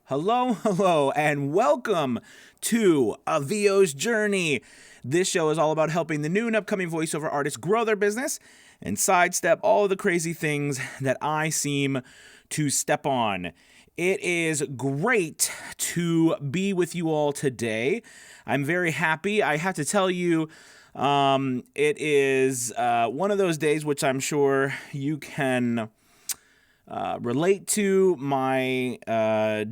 Hello, and welcome to A VO's Journey. This show is all about helping the new and upcoming voiceover artists grow their business and sidestep all of the crazy things that I seem to step on. It is great to be with you all today. I'm very happy. I have to tell you, it is one of those days which I'm sure you can relate to. My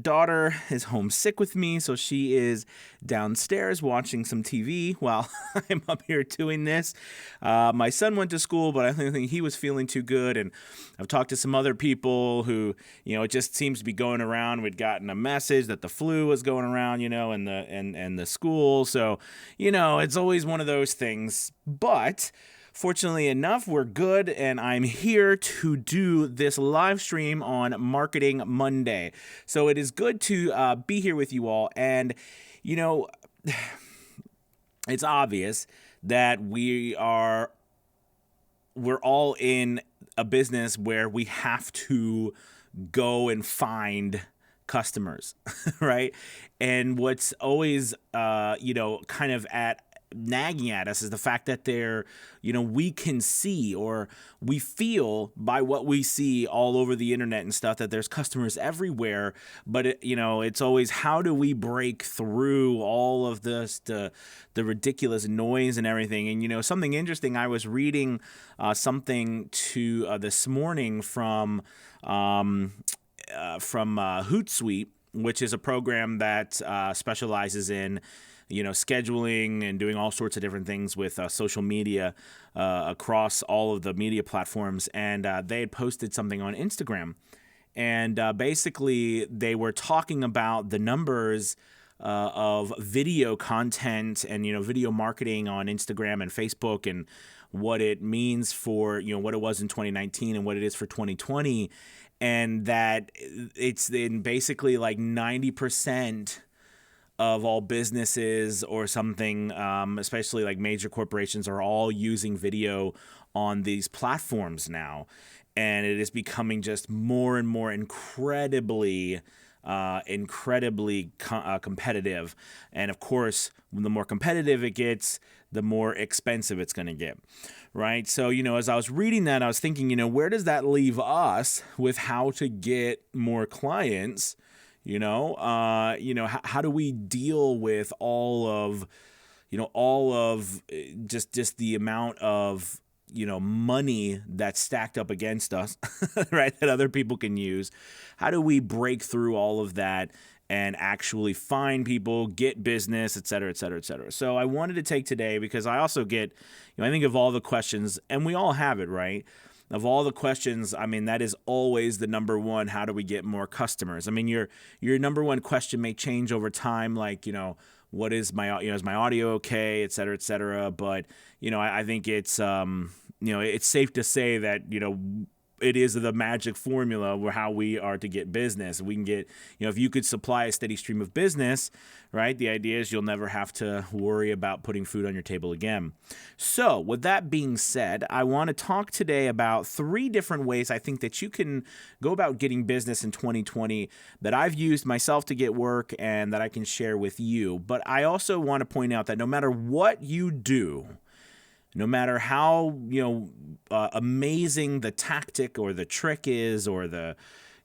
daughter is homesick with me, so she is downstairs watching some TV while I'm up here doing this. My son went to school, but I don't think he was feeling too good, and I've talked to some other people who, it just seems to be going around. We'd gotten a message that the flu was going around, in the school, so, it's always one of those things, but fortunately enough, we're good, and I'm here to do this live stream on Marketing Monday. So it is good to be here with you all, and, it's obvious that we're all in a business where we have to go and find customers, right? And what's always, kind of nagging at us is the fact that we can see, or we feel by what we see all over the internet and stuff, that there's customers everywhere, but it's always, how do we break through all of this, the ridiculous noise and everything? And something interesting, I was reading something this morning from Hootsuite, which is a program that specializes in scheduling and doing all sorts of different things with social media across all of the media platforms. And they had posted something on Instagram. And basically, they were talking about the numbers of video content and, video marketing on Instagram and Facebook, and what it means for, what it was in 2019 and what it is for 2020. And that it's in basically like 90% of all businesses or something, especially like major corporations, are all using video on these platforms now. And it is becoming just more and more incredibly competitive. And of course, the more competitive it gets, the more expensive it's going to get, right? So, as I was reading that, I was thinking, where does that leave us with how to get more clients? How do we deal with all of just the amount of, money that's stacked up against us, right, that other people can use? How do we break through all of that and actually find people, get business, et cetera, et cetera, et cetera? So I wanted to take today, because I also get, I think of all the questions, and we all have it, right? Of all the questions, that is always the number one: how do we get more customers? Your number one question may change over time, like, what is is my audio okay, et cetera, et cetera. But, I think it's, it's safe to say that, it is the magic formula where how we are to get business. We can get, if you could supply a steady stream of business, right? The idea is you'll never have to worry about putting food on your table again. So with that being said, I want to talk today about 3 different ways I think that you can go about getting business in 2020 that I've used myself to get work and that I can share with you. But I also want to point out that no matter what you do, no matter how, amazing the tactic or the trick is, or the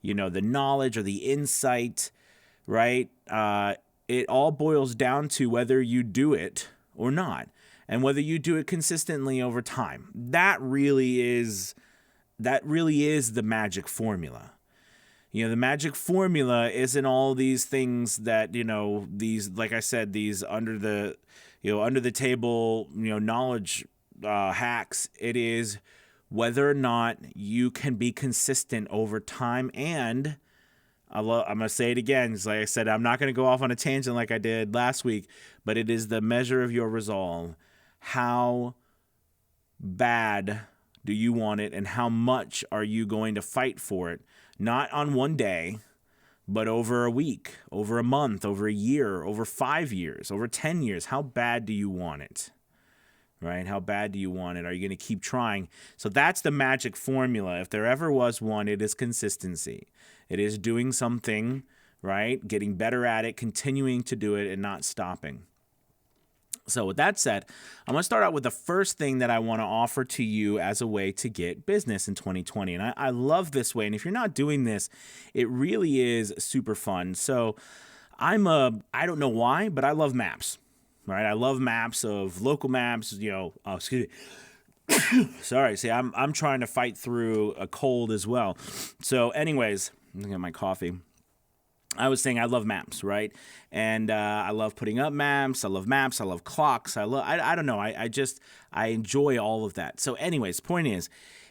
knowledge or the insight, right? It all boils down to whether you do it or not, and whether you do it consistently over time. That really is the magic formula. The magic formula isn't all these things that, these, like I said, these under the table, knowledge hacks. It is whether or not you can be consistent over time. And I'm going to say it again. Like I said, I'm not going to go off on a tangent like I did last week, but it is the measure of your resolve. How bad do you want it, and how much are you going to fight for it? Not on one day, but over a week, over a month, over a year, over 5 years, over 10 years. How bad do you want it? Right? How bad do you want it? Are you going to keep trying? So that's the magic formula. If there ever was one, it is consistency. It is doing something right? Getting better at it, continuing to do it, and not stopping. So with that said, I'm going to start out with the first thing that I want to offer to you as a way to get business in 2020. And I love this way. And if you're not doing this, it really is super fun. So I don't know why, but I love maps, right? I love maps of local maps, excuse me. Sorry. See, I'm trying to fight through a cold as well. So anyways, I'm going to get my coffee. I was saying I love maps, right? And I love putting up maps. I love maps. I love clocks. I don't know. I enjoy all of that. So anyways, point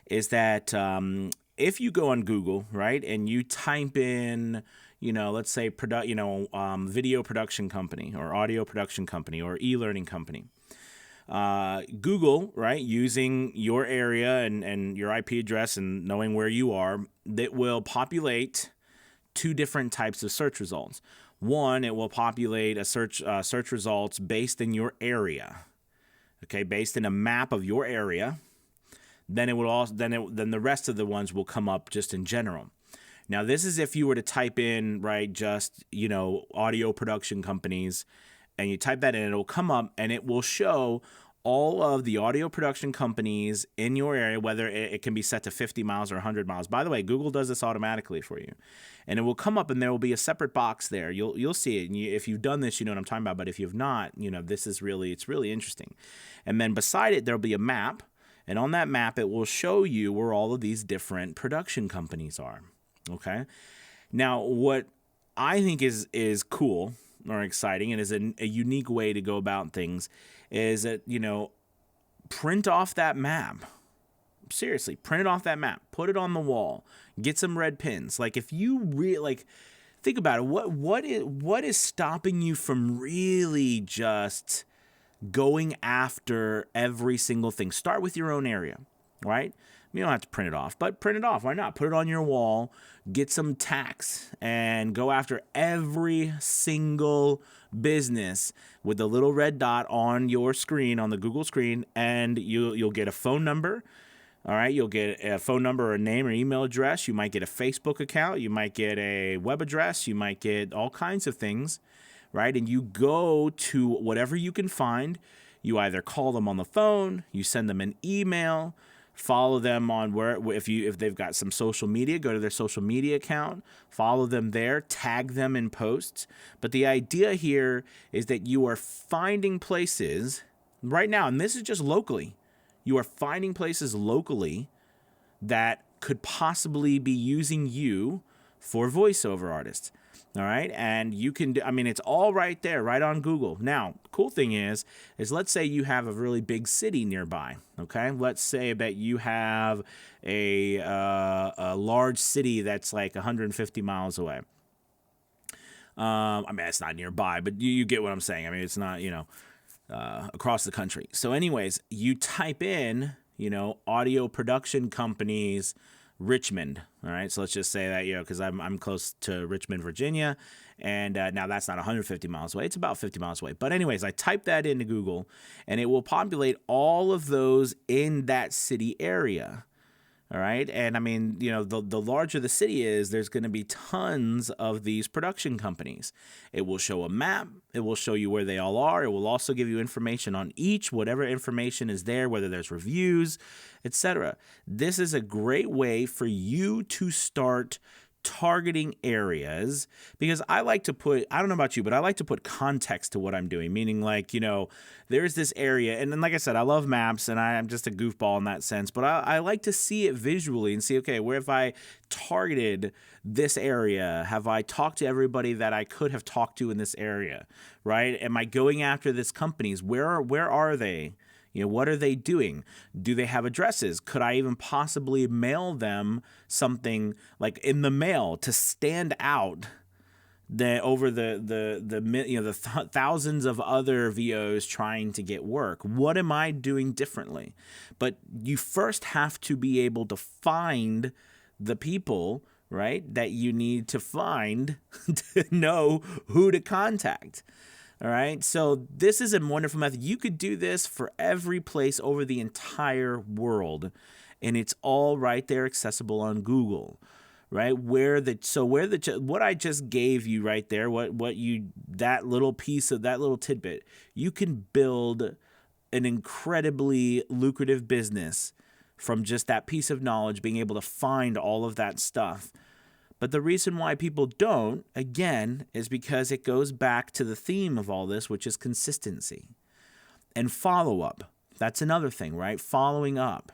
is that if you go on Google, right, and you type in, let's say video production company or audio production company or e-learning company, Google, right, using your area and your IP address and knowing where you are, that will populate two different types of search results. One, it will populate a search results based in your area, okay, based in a map of your area. Then it will also then the rest of the ones will come up just in general. Now, this is if you were to type in, right, just audio production companies, and you type that in, it'll come up and it will show all of the audio production companies in your area, whether it can be set to 50 miles or 100 miles. By the way, Google does this automatically for you. And it will come up and there will be a separate box there. You'll see it. And if you've done this, you know what I'm talking about. But if you've not, it's really interesting. And then beside it, there'll be a map. And on that map, it will show you where all of these different production companies are. Okay. Now, what I think is cool or exciting and is a unique way to go about things is that, print off that map. Seriously, print it off that map. Put it on the wall. Get some red pins. Like, if you really, think about it. What is stopping you from really just going after every single thing? Start with your own area, right? You don't have to print it off, but print it off. Why not? Put it on your wall, get some tacks, and go after every single business with the little red dot on your screen, on the Google screen, and you'll get a phone number. All right, you'll get a phone number or a name or email address. You might get a Facebook account. You might get a web address. You might get all kinds of things, right? And you go to whatever you can find. You either call them on the phone, you send them an email, follow them on if they've got some social media, go to their social media account, follow them there, tag them in posts. But the idea here is that you are finding places right now, and this is just locally. You are finding places locally that could possibly be using you for voiceover artists. All right. And you can it's all right there, right on Google. Now, cool thing is let's say you have a really big city nearby. Okay. Let's say that you have a large city that's like 150 miles away. It's not nearby, but you get what I'm saying. It's not, across the country. So anyways, you type in, audio production companies, Richmond. All right. So let's just say that, because I'm close to Richmond, Virginia. And now that's not 150 miles away. It's about 50 miles away. But anyways, I type that into Google and it will populate all of those in that city area. All right. And the larger the city is, there's going to be tons of these production companies. It will show a map. It will show you where they all are. It will also give you information on each, whatever information is there, whether there's reviews, etc. This is a great way for you to start targeting areas, because I like to put, I don't know about you, but I like to put context to what I'm doing, meaning there's this area, and then like I said, I love maps and I'm just a goofball in that sense, but I like to see it visually and see, okay, where have I targeted this area? Have I talked to everybody that I could have talked to in this area, right? Am I going after these companies? Where are they? What are they doing? Do they have addresses? Could I even possibly mail them something like in the mail to stand out over the thousands of other VOs trying to get work? What am I doing differently? But you first have to be able to find the people, right, that you need to find to know who to contact. All right, so this is a wonderful method. You could do this for every place over the entire world, and it's all right there accessible on Google, right? What I just gave you right there, that little piece of that little tidbit, you can build an incredibly lucrative business from just that piece of knowledge, being able to find all of that stuff. But the reason why people don't, again, is because it goes back to the theme of all this, which is consistency and follow up. That's another thing, right? Following up.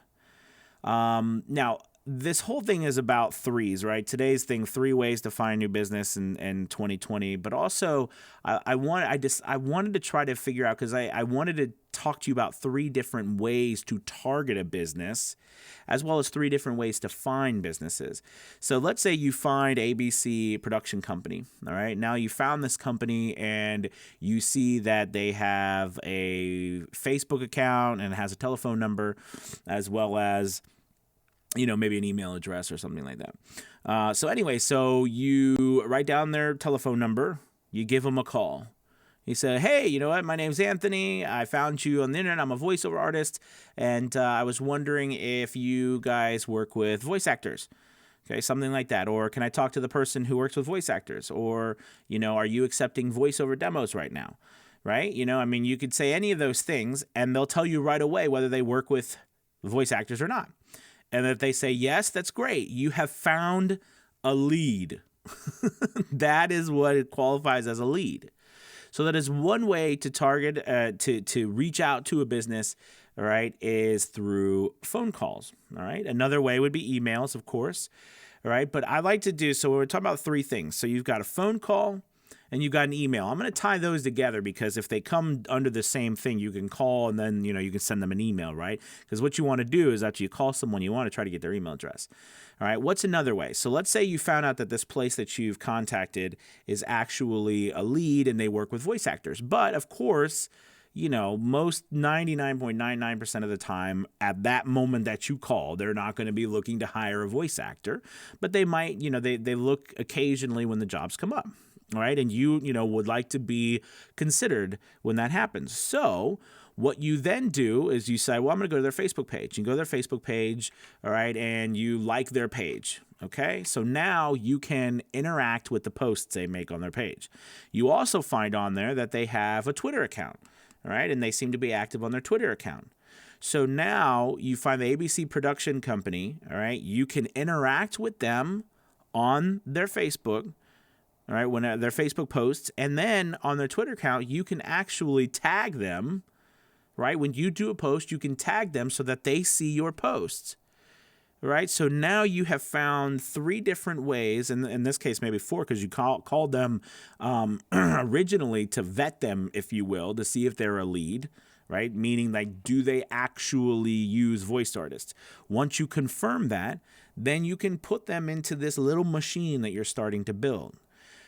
Now, this whole thing is about threes, right? Today's thing, 3 ways to find new business in 2020. But also, I wanted to try to figure out, because I wanted to talk to you about 3 different ways to target a business, as well as 3 different ways to find businesses. So let's say you find ABC Production Company, all right? Now you found this company and you see that they have a Facebook account and it has a telephone number, as well as maybe an email address or something like that. So you write down their telephone number, you give them a call. You say, hey, you know what? My name's Anthony. I found you on the internet. I'm a voiceover artist, and I was wondering if you guys work with voice actors. Okay, something like that. Or can I talk to the person who works with voice actors? Or, are you accepting voiceover demos right now? Right? You could say any of those things, and they'll tell you right away whether they work with voice actors or not. And if they say yes, that's great. You have found a lead. That is what it qualifies as a lead. So that is one way to target, to reach out to a business, all right, is through phone calls, all right? Another way would be emails, of course, all right? But I like to do, so we're talking about 3 things. So you've got a phone call and you've got an email. I'm going to tie those together because if they come under the same thing, you can call and then, you can send them an email, right? Because what you want to do is after you call someone, you want to try to get their email address. All right, what's another way? So let's say you found out that this place that you've contacted is actually a lead and they work with voice actors. But of course, most 99.99% of the time at that moment that you call, they're not going to be looking to hire a voice actor, but they might, they look occasionally when the jobs come up. All right. And you would like to be considered when that happens. So what you then do is you say, well, I'm going to go to their Facebook page. You go to their Facebook page. All right. And you like their page. Okay. So now you can interact with the posts they make on their page. You also find on there that they have a Twitter account. All right. And they seem to be active on their Twitter account. So now you find the ABC Production Company. All right. You can interact with them on their Facebook. All right, when their Facebook posts, and then on their Twitter account, you can actually tag them, right? When you do a post, you can tag them so that they see your posts, right? So now you have found 3 different ways, and in this case, maybe 4, because you called them originally to vet them, if you will, to see if they're a lead, right? Meaning, like, do they actually use voice artists? Once you confirm that, then you can put them into this little machine that you're starting to build.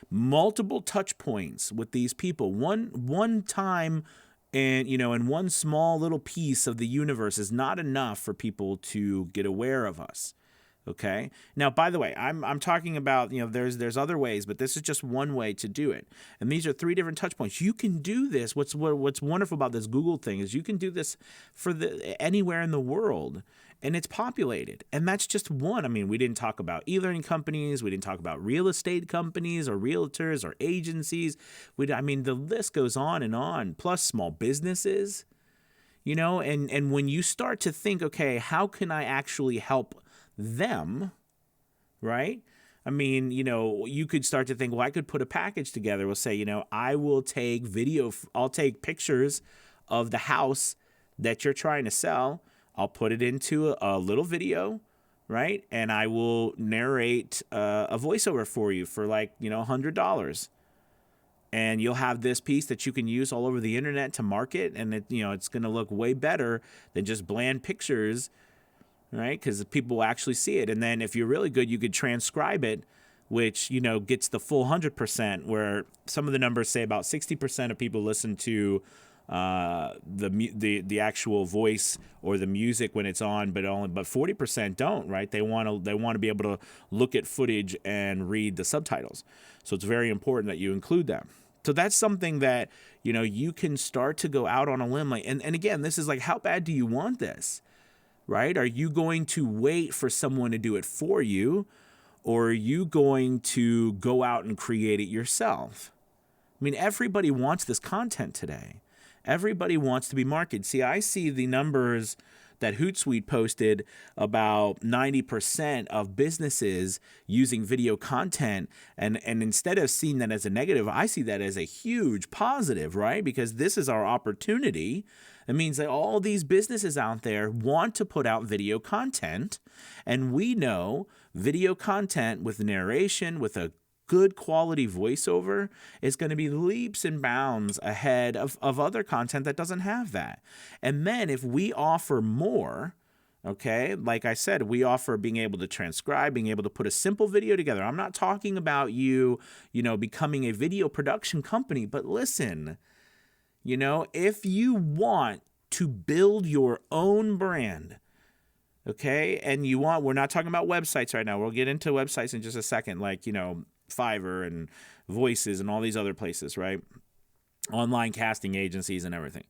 Multiple touch points with these people. One time and in one small little piece of the universe is not enough for people to get aware of us. Okay. Now, by the way, I'm talking about, there's other ways, but this is just one way to do it. And these are 3 different touch points. You can do this. What's wonderful about this Google thing is you can do this for anywhere in the world. And it's populated. And that's just one. We didn't talk about e-learning companies. We didn't talk about real estate companies or realtors or agencies. The list goes on, plus small businesses, and when you start to think, okay, how can I actually help them, right? You could start to think, well, I could put a package together. We'll say, I will take I'll take pictures of the house that you're trying to sell. I'll put it into a little video, right? And I will narrate a voiceover for you for $100. And you'll have this piece that you can use all over the internet to market. And it's going to look way better than just bland pictures, right? Because people will actually see it. And then if you're really good, you could transcribe it, which, gets the full 100%, where some of the numbers say about 60% of people listen to the actual voice or the music when it's on, but 40% don't, right? They want to be able to look at footage and read the subtitles. So it's very important that you include that. So that's something that, you can start to go out on a limb. And again, this is how bad do you want this, right? Are you going to wait for someone to do it for you? or are you going to go out and create it yourself? I mean, everybody wants this content today. Everybody wants to be marketed. See, I see the numbers that Hootsuite posted about 90% of businesses using video content. And instead of seeing that as a negative, I see that as a huge positive, right? Because this is our opportunity. It means that all these businesses out there want to put out video content. And we know video content with narration, with a good quality voiceover is going to be leaps and bounds ahead of other content that doesn't have that. And then if we offer more, okay, like I said, we offer being able to transcribe, being able to put a simple video together. I'm not talking about you becoming a video production company, but listen, if you want to build your own brand, okay, and we're not talking about websites right now. We'll get into websites in just a second, like, Fiverr and Voices and all these other places, right? Online casting agencies and everything.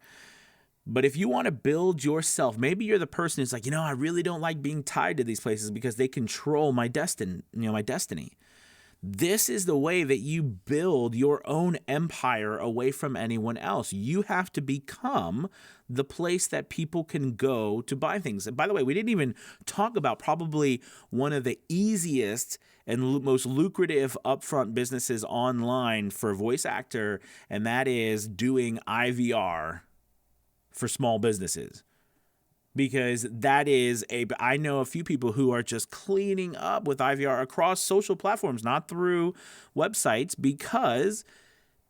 But if you want to build yourself, maybe you're the person who's like, I really don't like being tied to these places because they control my destiny. This is the way that you build your own empire away from anyone else. You have to become the place that people can go to buy things. And by the way, we didn't even talk about probably one of the easiest and most lucrative upfront businesses online for a voice actor, and that is doing IVR for small businesses. Because I know a few people who are just cleaning up with IVR across social platforms, not through websites, because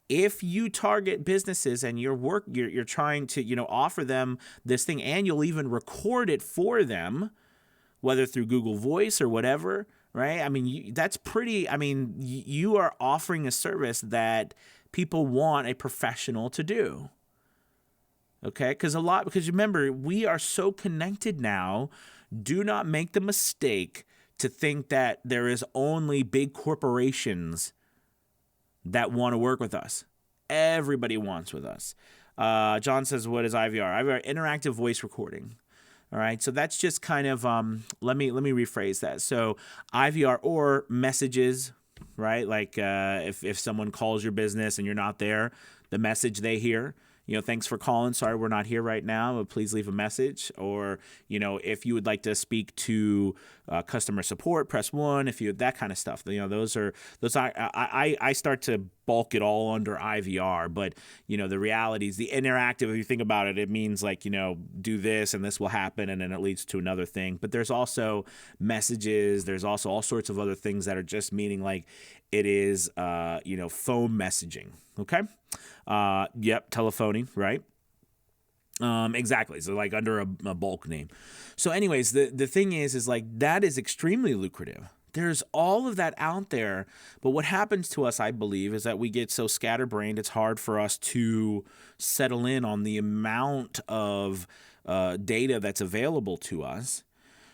if you target businesses and you're trying to, offer them this thing, and you'll even record it for them, whether through Google Voice or whatever, right? I mean, you are offering a service that people want a professional to do. Okay, because remember, we are so connected now. Do not make the mistake to think that there is only big corporations that want to work with us. Everybody wants with us. John says, what is IVR? IVR, interactive voice recording. All right, so that's just kind of, let me rephrase that. So IVR, or messages, right? Like if someone calls your business and you're not there, the message they hear, thanks for calling. Sorry, we're not here right now, but please leave a message. Or, if you would like to speak to customer support, press 1. If you, that kind of stuff, I start to bulk it all under IVR. But, the reality is the interactive, if you think about it, it means like, do this and this will happen. And then it leads to another thing. But there's also messages. There's also all sorts of other things that are just meaning like it is, phone messaging. Okay. Yep. Telephoning. Right. Exactly. So like under a bulk name. So anyways, the thing is like that is extremely lucrative. There's all of that out there. But what happens to us, I believe, is that we get so scatterbrained, it's hard for us to settle in on the amount of data that's available to us.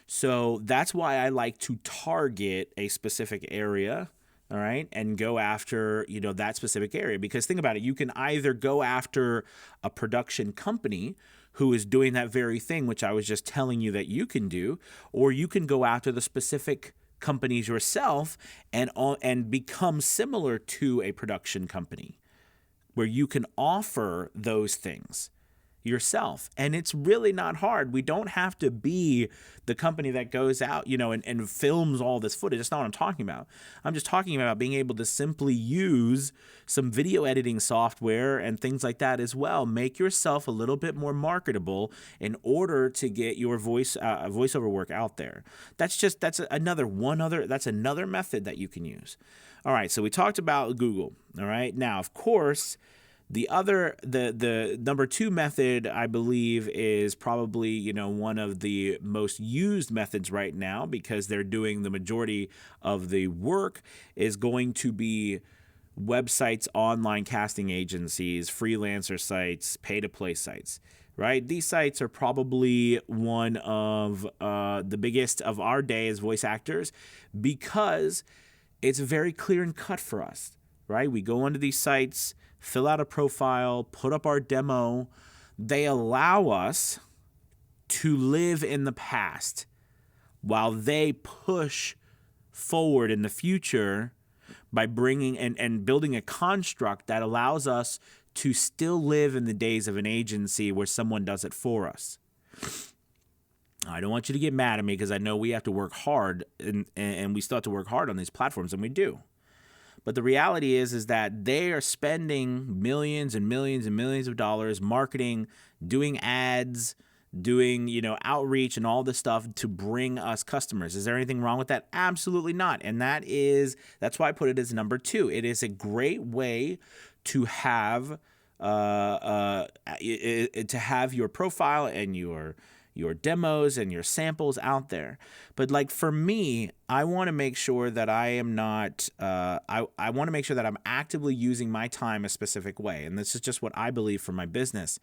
So that's why I like to target a specific area. All right. And go after, that specific area, because think about it. You can either go after a production company who is doing that very thing, which I was just telling you that you can do, or you can go after the specific companies yourself and become similar to a production company where you can offer those things yourself. And it's really not hard. We don't have to be the company that goes out, and films all this footage. That's not what I'm talking about. I'm just talking about being able to simply use some video editing software and things like that as well. Make yourself a little bit more marketable in order to get your voiceover work out there. That's another method that you can use. All right. So we talked about Google. All right. Now, of course, the number 2 method, I believe, is probably, one of the most used methods right now, because they're doing the majority of the work, is going to be websites, online casting agencies, freelancer sites, pay-to-play sites, right? These sites are probably one of the biggest of our day as voice actors, because it's very clear and cut for us, right? We go onto these sites, fill out a profile, put up our demo. They allow us to live in the past while they push forward in the future by bringing and building a construct that allows us to still live in the days of an agency where someone does it for us. I don't want you to get mad at me because I know we have to work hard and we still have to work hard on these platforms, and we do. But the reality is that they are spending millions and millions and millions of dollars marketing, doing ads, doing, outreach and all this stuff to bring us customers. Is there anything wrong with that? Absolutely not. And that's why I put it as number 2. It is a great way to have your profile and your demos and your samples out there. But like for me, I want to make sure that I am not, I want to make sure that I'm actively using my time a specific way. And this is just what I believe for my business.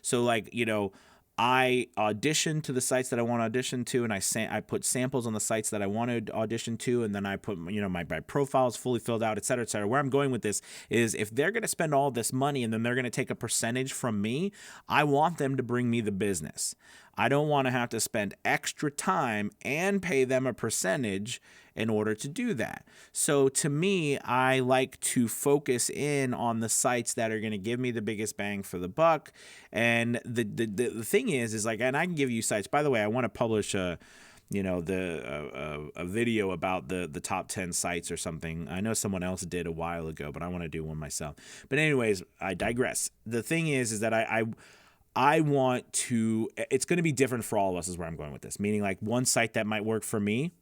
So like, I audition to the sites that I want to audition to, and I put samples on the sites that I want to audition to, and then I put my profile is fully filled out, et cetera, et cetera. Where I'm going with this is if they're going to spend all this money and then they're going to take a percentage from me, I want them to bring me the business. I don't want to have to spend extra time and pay them a percentage in order to do that. So to me, I like to focus in on the sites that are going to give me the biggest bang for the buck. And the thing is like, and I can give you sites. By the way, I want to publish a video about the top 10 sites or something. I know someone else did a while ago, but I want to do one myself. But anyways, I digress. The thing is that I want to, it's going to be different for all of us is where I'm going with this. Meaning like one site that might work for me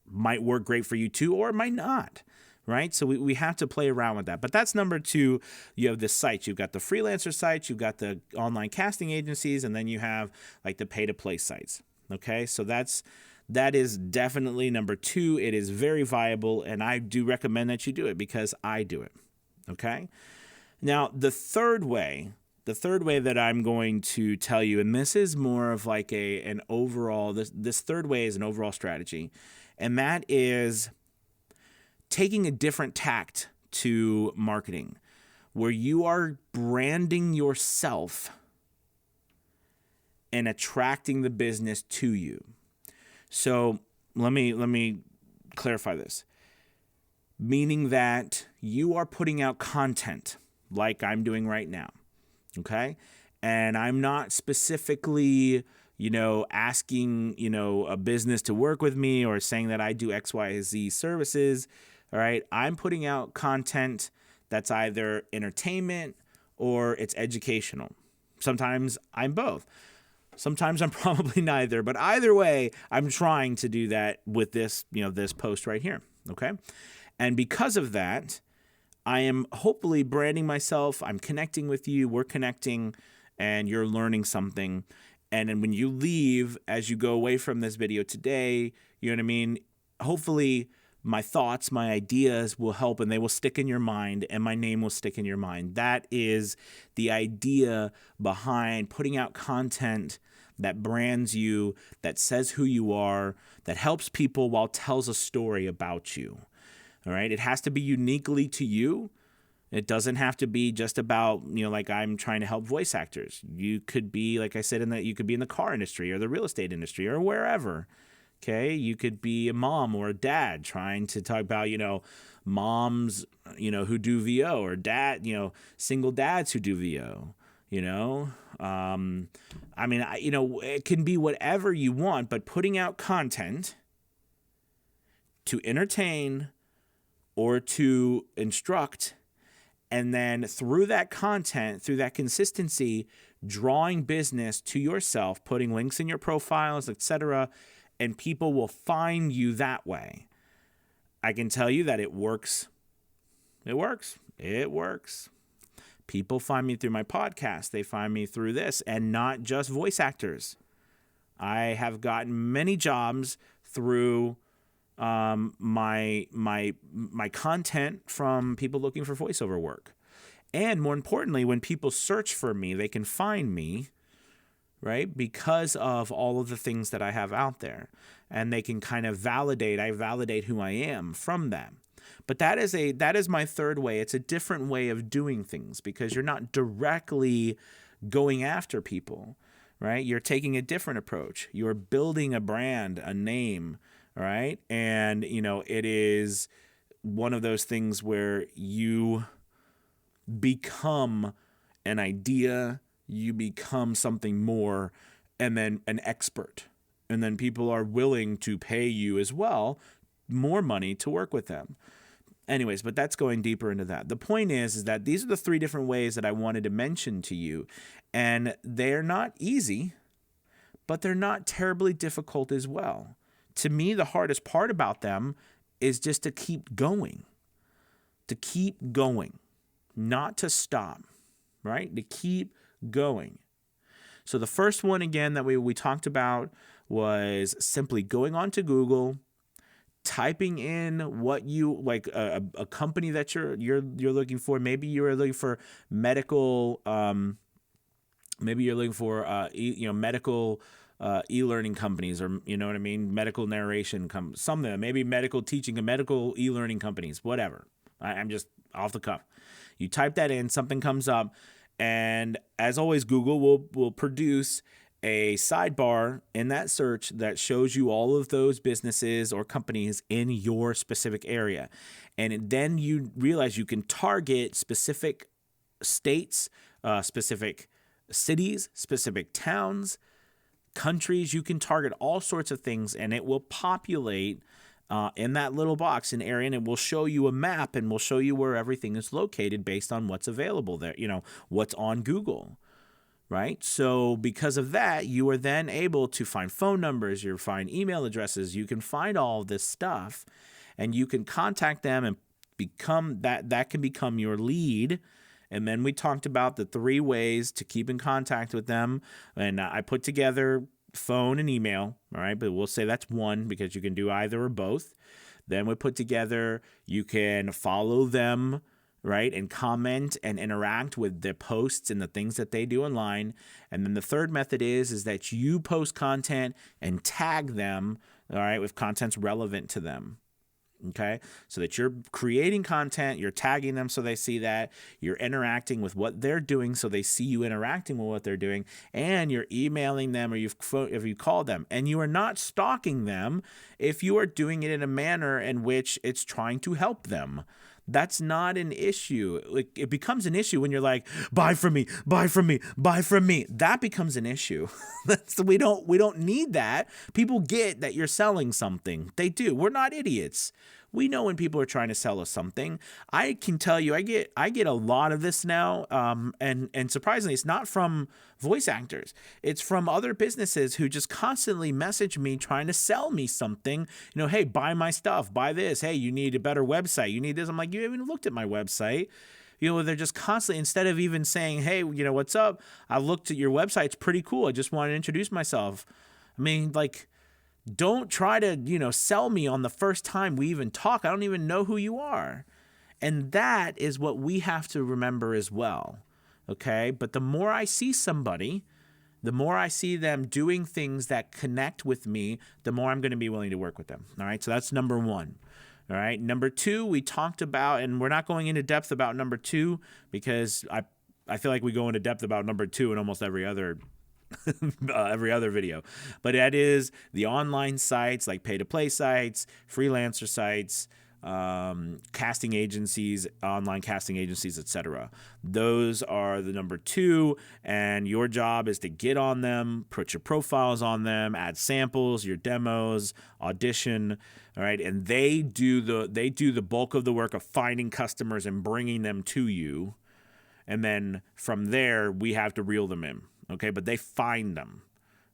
might work great for you too, or it might not, right? So we have to play around with that. But that's number 2. You have the sites. You've got the freelancer sites, you've got the online casting agencies, and then you have like the pay-to-play sites. Okay, so that is definitely number 2. It is very viable, and I do recommend that you do it because I do it. Okay, now the third way that I'm going to tell you, and this is more of like an overall, this third way is an overall strategy, and that is taking a different tact to marketing, where you are branding yourself and attracting the business to you. So let me clarify this, meaning that you are putting out content like I'm doing right now. Okay. And I'm not specifically, asking, a business to work with me or saying that I do X, Y, Z services. All right. I'm putting out content that's either entertainment or it's educational. Sometimes I'm both. Sometimes I'm probably neither, but either way, I'm trying to do that with this, this post right here. Okay. And because of that, I am hopefully branding myself. I'm connecting with you. We're connecting and you're learning something. And then when you leave, as you go away from this video today, you know what I mean? Hopefully my thoughts, my ideas will help and they will stick in your mind and my name will stick in your mind. That is the idea behind putting out content that brands you, that says who you are, that helps people while tells a story about you. All right. It has to be uniquely to you. It doesn't have to be just about, like I'm trying to help voice actors. You could be, like I said, you could be in the car industry or the real estate industry or wherever. Okay. You could be a mom or a dad trying to talk about, moms, who do VO or dad, single dads who do VO, it can be whatever you want, but putting out content to entertain or to instruct, and then through that content, through that consistency, drawing business to yourself, putting links in your profiles, etc., and people will find you that way. I can tell you that it works. It works. It works. People find me through my podcast. They find me through this, and not just voice actors. I have gotten many jobs through my content from people looking for voiceover work. And more importantly, when people search for me, they can find me, right? Because of all of the things that I have out there. And they can kind of validate who I am from them. But that is my third way. It's a different way of doing things because you're not directly going after people, right? You're taking a different approach. You're building a brand, a name, All right. And, it is one of those things where you become an idea, you become something more, and then an expert. And then people are willing to pay you as well more money to work with them. Anyways, but that's going deeper into that. The point is that these are the 3 different ways that I wanted to mention to you. And they're not easy, but they're not terribly difficult as well. To me, the hardest part about them is just to keep going, not to stop, right? To keep going. So the first one, again, that we talked about was simply going onto Google, typing in what you like, a company that you're looking for. Maybe you're looking for medical. Maybe you're looking for medical e-learning companies, or you know what I mean, medical narration something. Maybe medical teaching and medical e-learning companies. Whatever. I'm just off the cuff. You type that in, something comes up, and as always, Google will produce a sidebar in that search that shows you all of those businesses or companies in your specific area. And then you realize you can target specific states, specific cities, specific towns, countries. You can target all sorts of things, and it will populate in that little box an area, and it will show you a map, and will show you where everything is located based on what's available there, what's on Google. Right? So because of that, you are then able to find phone numbers, you find email addresses, you can find all this stuff, and you can contact them and become that can become your lead. And then we talked about the 3 ways to keep in contact with them. And I put together phone and email, all right? But we'll say that's one because you can do either or both. Then we put together, you can follow them, right, and comment and interact with their posts and the things that they do online. And then the third method is that you post content and tag them, all right, with content's relevant to them. Okay, so that you're creating content, you're tagging them so they see that, you're interacting with what they're doing so they see you interacting with what they're doing, and you're emailing them, or if you call them, and you are not stalking them if you are doing it in a manner in which it's trying to help them. That's not an issue. Like, it becomes an issue when you're like, buy from me, buy from me, buy from me. That becomes an issue. We don't need that. People get that you're selling something. They do. We're not idiots. We know when people are trying to sell us something. I can tell you, I get a lot of this now, and surprisingly, it's not from voice actors. It's from other businesses who just constantly message me trying to sell me something. Hey, buy my stuff, buy this. Hey, you need a better website. You need this. I'm like, you haven't looked at my website. They're just constantly, instead of even saying, hey, what's up? I looked at your website. It's pretty cool. I just want to introduce myself. I mean, like, don't try to, sell me on the first time we even talk. I don't even know who you are. And that is what we have to remember as well. Okay? But the more I see somebody, the more I see them doing things that connect with me, the more I'm going to be willing to work with them. All right? So that's number 1. All right? Number 2, we talked about, and we're not going into depth about number 2 because I feel like we go into depth about number 2 in almost every other video, but that is the online sites, like pay-to-play sites, freelancer sites, casting agencies, online casting agencies, etc. Those are the number 2, and your job is to get on them, put your profiles on them, add samples, your demos, audition, all right, and they do the bulk of the work of finding customers and bringing them to you, and then from there we have to reel them in. Okay, but they find them,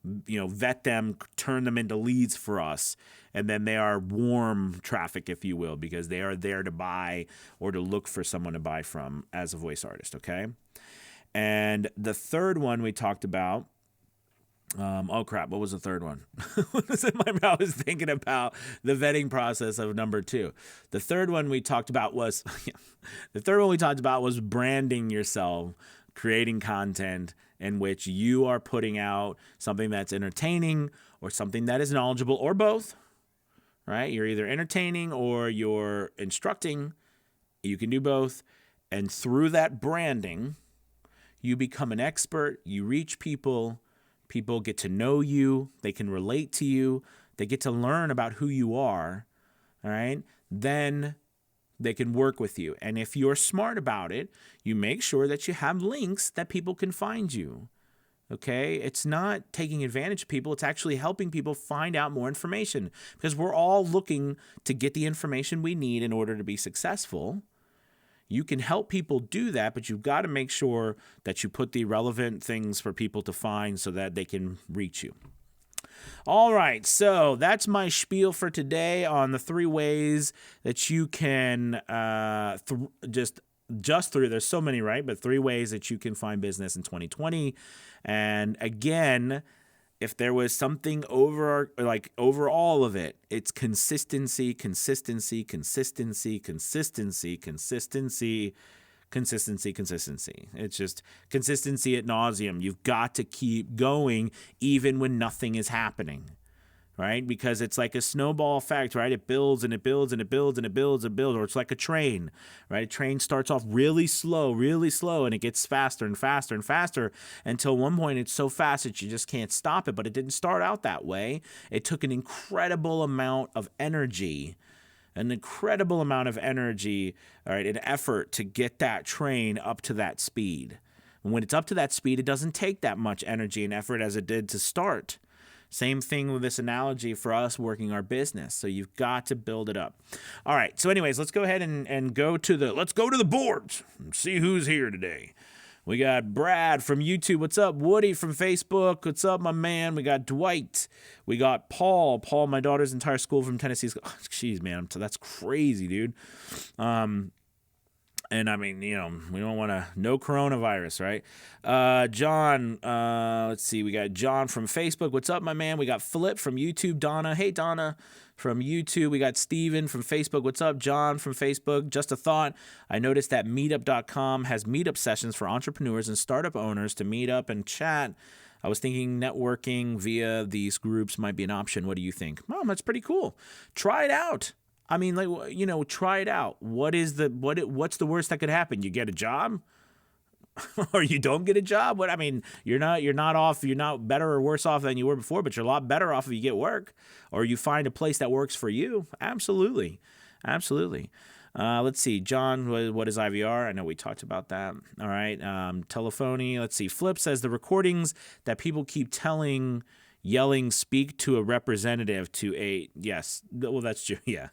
vet them, turn them into leads for us, and then they are warm traffic, if you will, because they are there to buy or to look for someone to buy from as a voice artist, okay? And the third one we talked about, oh crap, what was the third one? What was in my mouth? I was thinking about the vetting process of number 2. The third one we talked about was, branding yourself, creating content in which you are putting out something that's entertaining or something that is knowledgeable, or both, right? You're either entertaining or you're instructing. You can do both. And through that branding, you become an expert. You reach people. People get to know you. They can relate to you. They get to learn about who you are, all right? Then they can work with you. And if you're smart about it, you make sure that you have links that people can find you. Okay? It's not taking advantage of people. It's actually helping people find out more information, because we're all looking to get the information we need in order to be successful. You can help people do that, but you've got to make sure that you put the relevant things for people to find so that they can reach you. All right, so that's my spiel for today on the 3 ways that you can just through, there's so many, right? But 3 ways that you can find business in 2020. And again, if there was something over all of it, it's consistency, consistency, consistency, consistency, consistency, consistency, consistency. It's just consistency ad nauseum. You've got to keep going even when nothing is happening, right? Because it's like a snowball effect, right? It builds and it builds and it builds and it builds and builds, or it's like a train, right? A train starts off really slow, and it gets faster and faster and faster until one point it's so fast that you just can't stop it. But it didn't start out that way. It took an incredible amount of energy, all right, an effort to get that train up to that speed. And when it's up to that speed, it doesn't take that much energy and effort as it did to start. Same thing with this analogy for us working our business. So you've got to build it up. All right. So anyways, let's go ahead and go to the boards and see who's here today. We got Brad from YouTube. What's up? Woody from Facebook. What's up, my man? We got Dwight. We got Paul. Paul, my daughter's entire school from Tennessee. Oh, jeez, man. That's crazy, dude. And I mean, we don't want to, no coronavirus, right? John, let's see. We got John from Facebook. What's up, my man? We got Flip from YouTube. Donna. Hey, Donna from YouTube. We got Steven from Facebook. What's up, John from Facebook? Just a thought. I noticed that meetup.com has meetup sessions for entrepreneurs and startup owners to meet up and chat. I was thinking networking via these groups might be an option. What do you think? Mom, that's pretty cool. Try it out. I mean, try it out. What's the worst that could happen? You get a job, or you don't get a job. You're not better or worse off than you were before, but you're a lot better off if you get work, or you find a place that works for you. Absolutely. Let's see, John. What is IVR? I know we talked about that. All right. Telephony. Let's see. Flip says the recordings that people keep yelling, speak to a representative to a, yes, well, that's true. Yeah.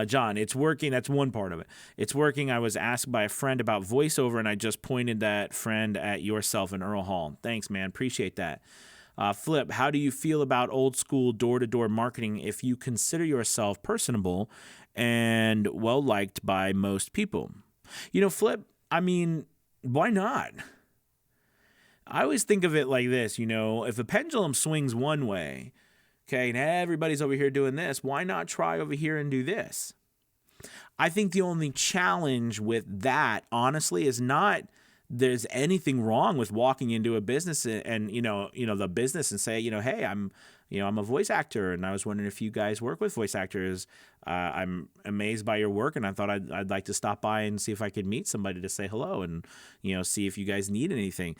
John, it's working. That's one part of it. It's working. I was asked by a friend about voiceover, and I just pointed that friend at yourself and Earl Hall. Thanks, man. Appreciate that. Flip, how do you feel about old school door-to-door marketing if you consider yourself personable and well-liked by most people? Flip, why not? I always think of it like this, if a pendulum swings one way, okay, and everybody's over here doing this, why not try over here and do this? I think the only challenge with that, honestly, is not there's anything wrong with walking into a business and the business and say, hey, I'm a voice actor, and I was wondering if you guys work with voice actors. I'm amazed by your work, and I thought I'd like to stop by and see if I could meet somebody to say hello and see if you guys need anything.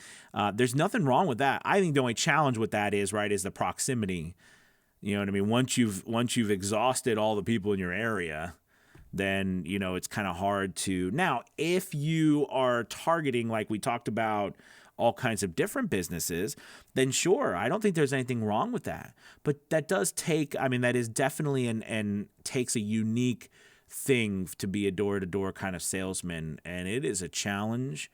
There's nothing wrong with that. I think the only challenge with that is the proximity. You know what I mean? Once you've exhausted all the people in your area, then it's kind of hard to. Now, if you are targeting, like we talked about, all kinds of different businesses, then sure, I don't think there's anything wrong with that. But that does take, that is definitely and takes a unique thing to be a door-to-door kind of salesman, and it is a challenge.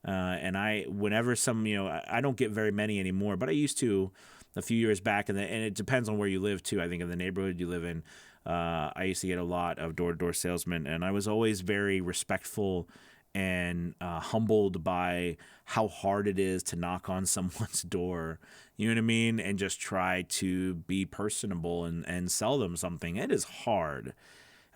And I don't get very many anymore, but I used to a few years back, and it depends on where you live too. I think in the neighborhood you live in, I used to get a lot of door-to-door salesmen, and I was always very respectful and humbled by how hard it is to knock on someone's door, you know what I mean? And just try to be personable and sell them something. It is hard.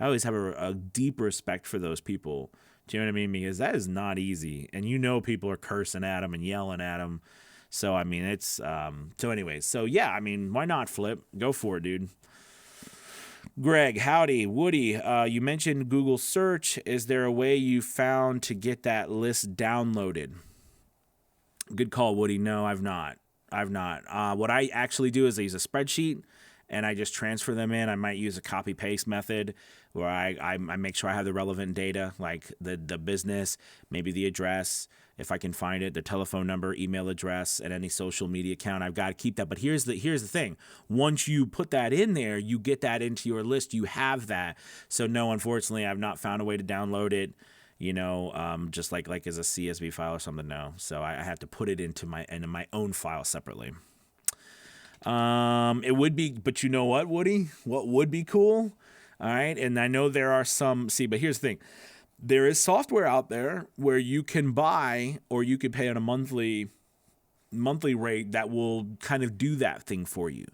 I always have a deep respect for those people. Do you know what I mean? Because that is not easy. And people are cursing at them and yelling at them. So, it's, so anyways. So, yeah, why not, Flip? Go for it, dude. Greg, howdy. Woody, you mentioned Google search. Is there a way you found to get that list downloaded? Good call, Woody. No, I've not. What I actually do is I use a spreadsheet, and I just transfer them in. I might use a copy paste method where I make sure I have the relevant data, like the business, maybe the address, if I can find it, the telephone number, email address, and any social media account. I've got to keep that. But here's the thing. Once you put that in there, you get that into your list. You have that. So no, unfortunately, I've not found a way to download it, just like as a CSV file or something. No. So I have to put it into my own file separately. It would be, but you know what, Woody? What would be cool? All right. And I know there are some, but here's the thing. There is software out there where you can buy or you could pay on a monthly rate that will kind of do that thing for you.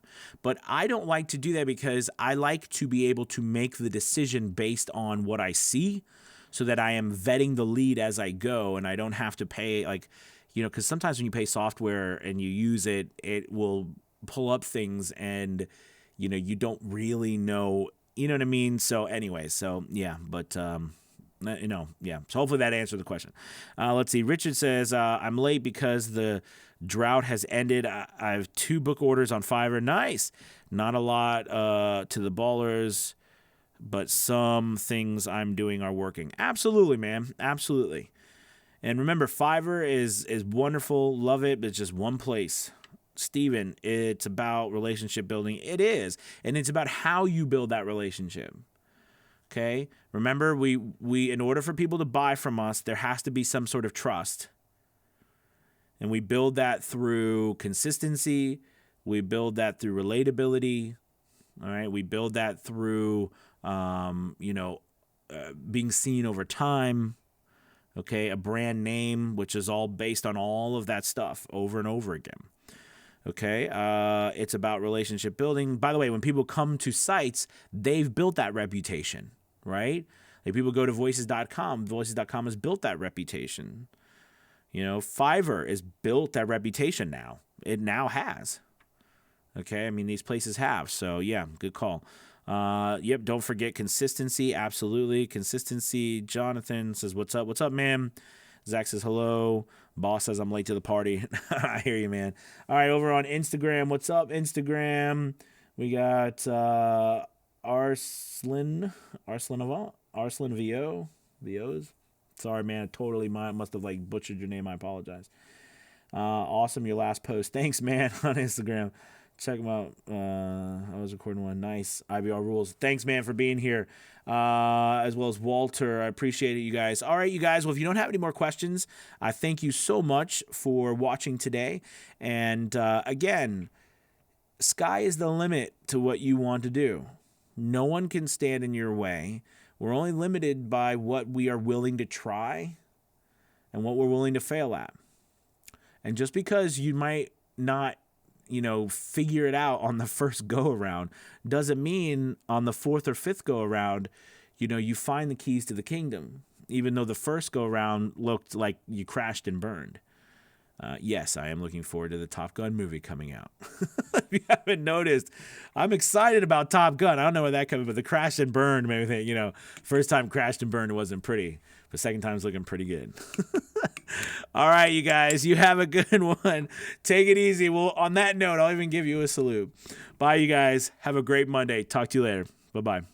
But I don't like to do that because I like to be able to make the decision based on what I see so that I am vetting the lead as I go and I don't have to pay because sometimes when you pay software and you use it, it will pull up things and, you don't really know, you know what I mean? So anyway, yeah, but, yeah. So hopefully that answered the question. Let's see. Richard says, I'm late because the drought has ended. I have 2 book orders on Fiverr. Nice. Not a lot to the ballers, but some things I'm doing are working. Absolutely, man. Absolutely. And remember, Fiverr is wonderful. Love it. But it's just one place. Steven, it's about relationship building. It is. And it's about how you build that relationship. Okay. Remember, we in order for people to buy from us, there has to be some sort of trust. And we build that through consistency. We build that through relatability. All right. We build that through, being seen over time. Okay. A brand name, which is all based on all of that stuff over and over again. Okay, it's about relationship building. By the way, when people come to sites, they've built that reputation, right? Like people go to voices.com. Voices.com has built that reputation. Fiverr has built that reputation now. It now has. Okay, I mean, these places have. So, yeah, good call. Yep, don't forget consistency. Absolutely. Consistency. Jonathan says, what's up? What's up, man? Zach says, hello. Boss says, I'm late to the party. I hear you, man. All right, over on Instagram. What's up, Instagram? We got Arslan VOs. Sorry, man. I totally must have butchered your name. I apologize. Awesome, your last post. Thanks, man, on Instagram. Check them out. I was recording one. Nice. IBR rules. Thanks, man, for being here. As well as Walter. I appreciate it, you guys. All right, you guys. Well, if you don't have any more questions, I thank you so much for watching today. And again, sky is the limit to what you want to do. No one can stand in your way. We're only limited by what we are willing to try and what we're willing to fail at. And just because you might not figure it out on the first go around doesn't mean on the 4th or 5th go around, you find the keys to the kingdom, even though the first go around looked like you crashed and burned. Yes, I am looking forward to the Top Gun movie coming out. If you haven't noticed, I'm excited about Top Gun. I don't know where that comes, but the crash and burn, maybe first time crashed and burned wasn't pretty, but second time's looking pretty good. All right, you guys, you have a good one. Take it easy. Well, on that note, I'll even give you a salute. Bye, you guys. Have a great Monday. Talk to you later. Bye-bye.